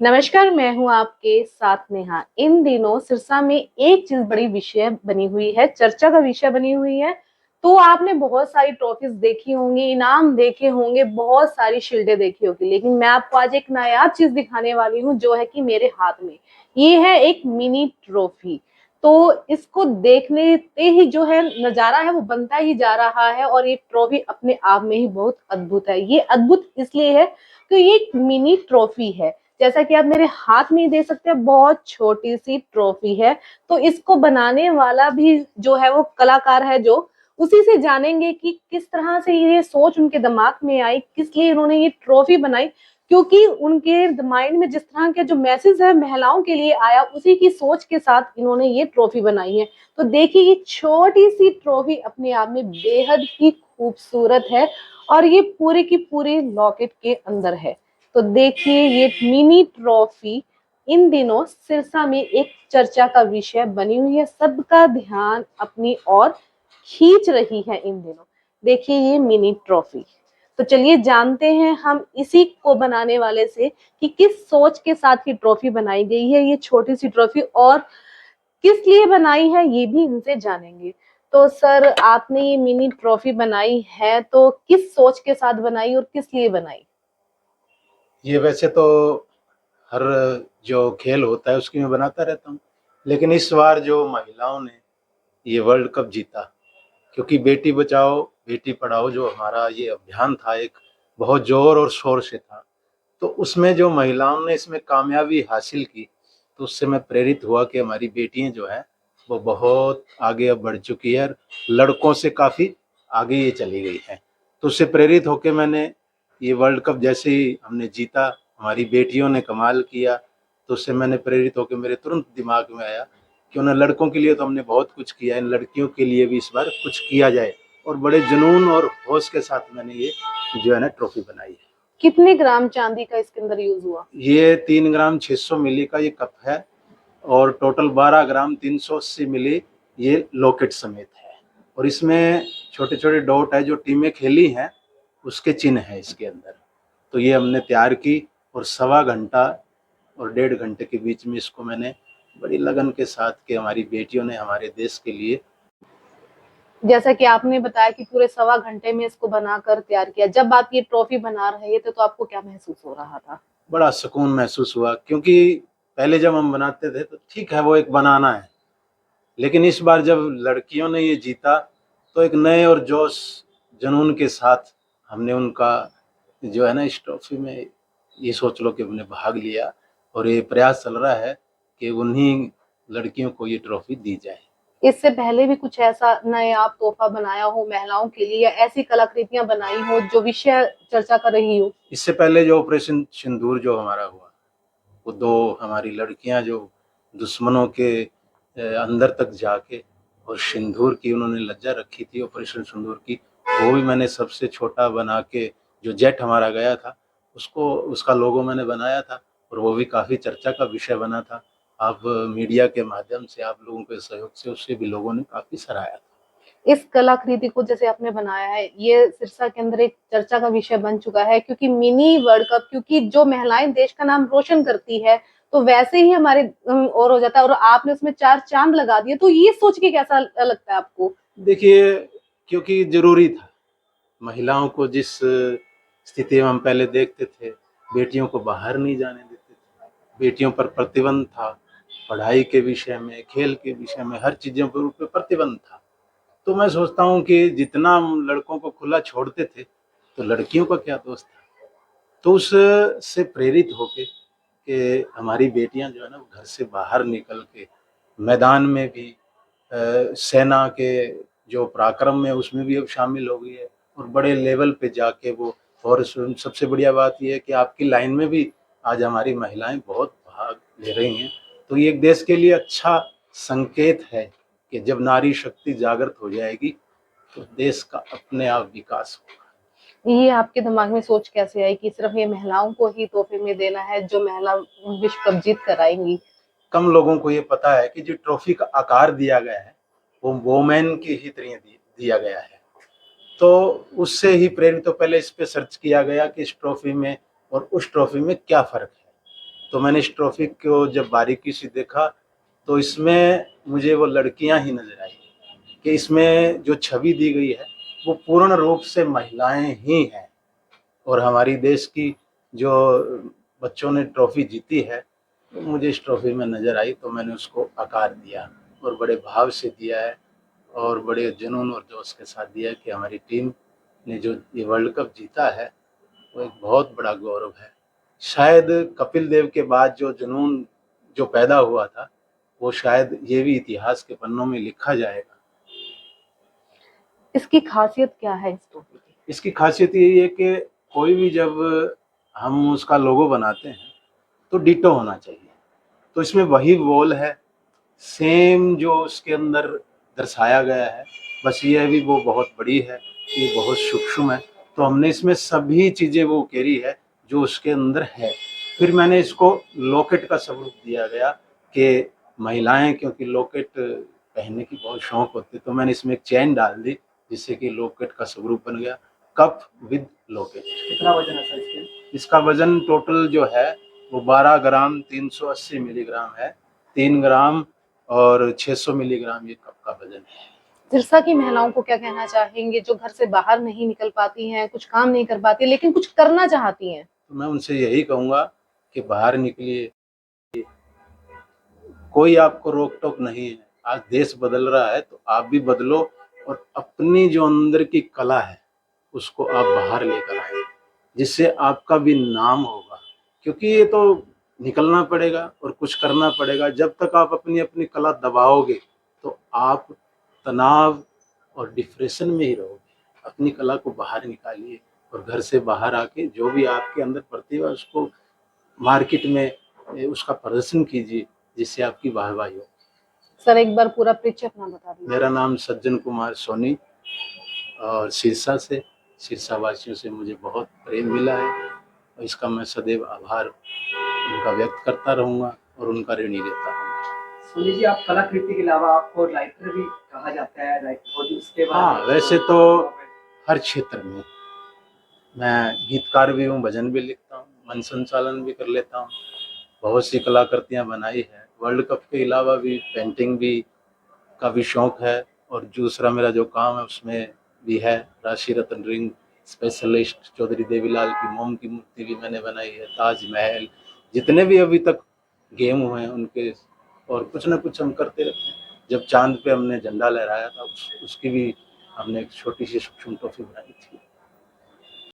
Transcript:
नमस्कार, मैं हूँ आपके साथ नेहा। इन दिनों सिरसा में एक चीज बड़ी विषय बनी हुई है, चर्चा का विषय बनी हुई है। तो आपने बहुत सारी ट्रॉफीज देखी होंगी, इनाम देखे होंगे, बहुत सारी शील्डें देखी होगी, लेकिन मैं आपको आज एक नायाब चीज दिखाने वाली हूँ जो है कि मेरे हाथ में ये है एक मिनी ट्रॉफी। तो इसको देखने ते ही जो है नजारा है वो बनता ही जा रहा है, और ये ट्रॉफी अपने आप में ही बहुत अद्भुत है। ये अद्भुत इसलिए है कि ये एक मिनी ट्रॉफी है। जैसा कि आप मेरे हाथ में ही देख सकते हैं, बहुत छोटी सी ट्रॉफी है। तो इसको बनाने वाला भी जो है वो कलाकार है, जो उसी से जानेंगे कि किस तरह से ये सोच उनके दिमाग में आई, किस लिए उन्होंने ये ट्रॉफी बनाई। क्योंकि उनके माइंड में जिस तरह के जो मैसेज है महिलाओं के लिए आया, उसी की सोच के साथ इन्होंने ये ट्रॉफी बनाई है। तो देखिए, ये छोटी सी ट्रॉफी अपने आप में बेहद ही खूबसूरत है, और ये पूरी की पूरी लॉकेट के अंदर है। तो देखिए, ये मिनी ट्रॉफी इन दिनों सिरसा में एक चर्चा का विषय बनी हुई है, सबका ध्यान अपनी ओर खींच रही है इन दिनों। देखिए ये मिनी ट्रॉफी। तो चलिए जानते हैं हम इसी को बनाने वाले से कि किस सोच के साथ ये ट्रॉफी बनाई गई है, ये छोटी सी ट्रॉफी, और किस लिए बनाई है ये भी इनसे जानेंगे। तो सर, आपने ये मिनी ट्रॉफी बनाई है तो किस सोच के साथ बनाई और किस लिए बनाई? ये वैसे तो हर जो खेल होता है उसकी मैं बनाता रहता हूँ, लेकिन इस बार जो महिलाओं ने ये वर्ल्ड कप जीता, क्योंकि बेटी बचाओ बेटी पढ़ाओ जो हमारा ये अभियान था, एक बहुत जोर और शोर से था। तो उसमें जो महिलाओं ने इसमें कामयाबी हासिल की, तो उससे मैं प्रेरित हुआ कि हमारी बेटियां जो है वो बहुत आगे अब बढ़ चुकी है, लड़कों से काफ़ी आगे ये चली गई है। तो उससे प्रेरित होकर मैंने ये वर्ल्ड कप जैसे ही हमने जीता, हमारी बेटियों ने कमाल किया, तो उससे मैंने प्रेरित होकर मेरे तुरंत दिमाग में आया कि उन लड़कों के लिए तो हमने बहुत कुछ किया है, इन लड़कियों के लिए भी इस बार कुछ किया जाए। और बड़े जुनून और होश के साथ मैंने ये जो है ना ट्रॉफी बनाई है। कितने ग्राम चांदी का इसके अंदर यूज हुआ? ये 3 ग्राम 600 मिली का ये कप है, और टोटल 12 ग्राम 380 मिली ये लॉकेट समेत है। और इसमें छोटे छोटे डॉट है, जो टीमें खेली हैं उसके चिन्ह है इसके अंदर। तो ये हमने तैयार की, और 1.25 घंटा और 1.5 घंटे के बीच में इसको मैंने बड़ी लगन के साथ कि हमारी बेटियों ने हमारे देश के लिए। जैसा कि आपने बताया कि पूरे 1.25 घंटे में इसको बनाकर तैयार किया। जब आप ये ट्रॉफी बना रहे थे तो आपको क्या महसूस हो रहा था? बड़ा सुकून महसूस हुआ, क्योंकि पहले जब हम बनाते थे तो ठीक है वो एक बनाना है, लेकिन इस बार जब लड़कियों ने ये जीता तो एक नए और जोश जुनून के साथ हमने उनका जो है ना इस ट्रॉफी में, ये सोच लो कि हमने भाग लिया। और ये प्रयास चल रहा है कि उन्हीं लड़कियों को ये ट्रॉफी दी जाए। इससे पहले भी कुछ ऐसा नायाब तोहफा बनाया हो महिलाओं के लिए, या ऐसी कलाकृतियां बनाई हो जो विषय चर्चा कर रही हो? इससे पहले जो ऑपरेशन सिंदूर जो हमारा हुआ, वो 2 हमारी लड़कियां जो दुश्मनों के अंदर तक जाके और सिंदूर की उन्होंने लज्जा रखी थी ऑपरेशन सिंदूर की, वो भी मैंने सबसे छोटा बना के, जो जेट हमारा गया था उसको, उसका लोगो मैंने बनाया था, और वो भी काफ़ी चर्चा का विषय बना था। आप मीडिया के माध्यम से, आप लोगों के सहयोग से उसे भी लोगों ने काफ़ी सराहा था। इस कलाकृति को जैसे आपने बनाया है, ये सिरसा के अंदर एक चर्चा का विषय बन चुका है, क्योंकि मिनी वर्ल्ड कप, क्योंकि जो महिलाएं देश का नाम रोशन करती है, तो वैसे ही हमारे और हो जाता है, और आपने उसमें 4 चांद लगा दिए। तो ये सोच के कैसा लगता है आपको? देखिए, क्योंकि ज़रूरी था, महिलाओं को जिस स्थिति में हम पहले देखते थे, बेटियों को बाहर नहीं जाने देते थे, बेटियों पर प्रतिबंध था, पढ़ाई के विषय में, खेल के विषय में, हर चीज़ों पर प्रतिबंध था। तो मैं सोचता हूँ कि जितना हम लड़कों को खुला छोड़ते थे, तो लड़कियों का क्या दोष था। तो उससे प्रेरित होके कि हमारी बेटियां जो है ना घर से बाहर निकल के मैदान में भी, सेना के जो पराक्रम में उसमें भी अब शामिल हो गई है, और बड़े लेवल पे जाके वो। और सबसे बढ़िया बात ये है कि आपकी लाइन में भी आज हमारी महिलाएं बहुत भाग ले रही हैं। तो ये एक देश के लिए अच्छा संकेत है कि जब नारी शक्ति जागृत हो जाएगी तो देश का अपने आप विकास होगा। ये आपके दिमाग में सोच कैसे आई कि सिर्फ ये महिलाओं को ही तोहफे में देना है, जो महिला विश्व कप जीत कर आएंगी? कम लोगों को ये पता है कि जो ट्रॉफी का आकार दिया गया है वो वोमेन के ही तरह दिया गया है। तो उससे ही प्रेरित, तो पहले इस पे सर्च किया गया कि इस ट्रॉफी में और उस ट्रॉफी में क्या फ़र्क है। तो मैंने इस ट्रॉफी को जब बारीकी से देखा तो इसमें मुझे वो लड़कियां ही नजर आई कि इसमें जो छवि दी गई है वो पूर्ण रूप से महिलाएं ही हैं। और हमारी देश की जो बच्चों ने ट्रॉफी जीती है तो मुझे इस ट्रॉफी में नज़र आई, तो मैंने उसको आकार दिया और बड़े भाव से दिया है और बड़े जुनून और जोश के साथ दिया है कि हमारी टीम ने जो ये वर्ल्ड कप जीता है वो एक बहुत बड़ा गौरव है। शायद कपिल देव के बाद जो जुनून जो पैदा हुआ था वो शायद ये भी इतिहास के पन्नों में लिखा जाएगा। इसकी खासियत क्या है इस ट्रॉफी की? इसकी खासियत यही है कि कोई भी जब हम उसका लोगो बनाते हैं तो डिटो होना चाहिए, तो इसमें वही वॉल है, सेम जो उसके अंदर दर्शाया गया है, बस ये है भी वो बहुत बड़ी है, ये बहुत सूक्ष्म है, तो हमने इसमें सभी चीज़ें वो उकेरी है जो उसके अंदर है। फिर मैंने इसको लॉकेट का स्वरूप दिया गया कि महिलाएं क्योंकि लॉकेट पहनने की बहुत शौक होती है, तो मैंने इसमें एक चैन डाल दी जिससे कि लॉकेट का स्वरूप बन गया, कप विद लॉकेट। कितना वजन है सर इसके? इसका वजन टोटल जो है वो 12 ग्राम 380 मिलीग्राम है, 3 ग्राम और 600 मिलीग्राम ये कप का वजन है। सिरसा की महिलाओं को क्या कहना चाहेंगे जो घर से बाहर नहीं निकल पाती हैं, कुछ काम नहीं कर पाती लेकिन कुछ करना चाहती हैं? तो मैं उनसे यही कहूँगा कि बाहर निकलिए, कोई आपको रोक टोक नहीं है। आज देश बदल रहा है तो आप भी बदलो और अपनी जो अंदर की कला है उसको आप बाहर लेकर आए, जिससे आपका भी नाम होगा, क्योंकि ये तो निकलना पड़ेगा और कुछ करना पड़ेगा। जब तक आप अपनी अपनी कला दबाओगे तो आप तनाव और डिप्रेशन में ही रहोगे। अपनी कला को बाहर निकालिए और घर से बाहर आके जो भी आपके अंदर प्रतिभा है उसको मार्केट में उसका प्रदर्शन कीजिए, जिससे आपकी वाहवाही हो। सर एक बार पूरा परिचय अपना बता दीजिए। मेरा नाम सज्जन कुमार सोनी और सिरसा से, सिरसा वासियों से मुझे बहुत प्रेम मिला है और इसका मैं सदैव आभार उनका व्यक्त करता रहूँगा और उनका ऋणी रहता रहूँगा। सोनी जी, आप कलाकृति के अलावा आपको राइटर भी कहा जाता है, और उसके बारे हाँ, में वैसे तो हर क्षेत्र में मैं गीतकार भी हूँ, भजन भी लिखता हूँ, मन संचालन भी कर लेता हूँ, बहुत सी कलाकृतियाँ बनाई है। वर्ल्ड कप के अलावा भी पेंटिंग भी का भी शौक है और दूसरा मेरा जो काम है उसमें भी है। राशि रतन रिंग स्पेशलिस्ट चौधरी देवीलाल की मोम की मूर्ति भी मैंने बनाई है, ताजमहल, जितने भी अभी तक गेम हुए हैं उनके, और कुछ ना कुछ हम करते रहते हैं। जब चांद पे हमने झंडा लहराया था उसकी भी हमने एक छोटी सी सूक्ष्म ट्रॉफी बनाई थी।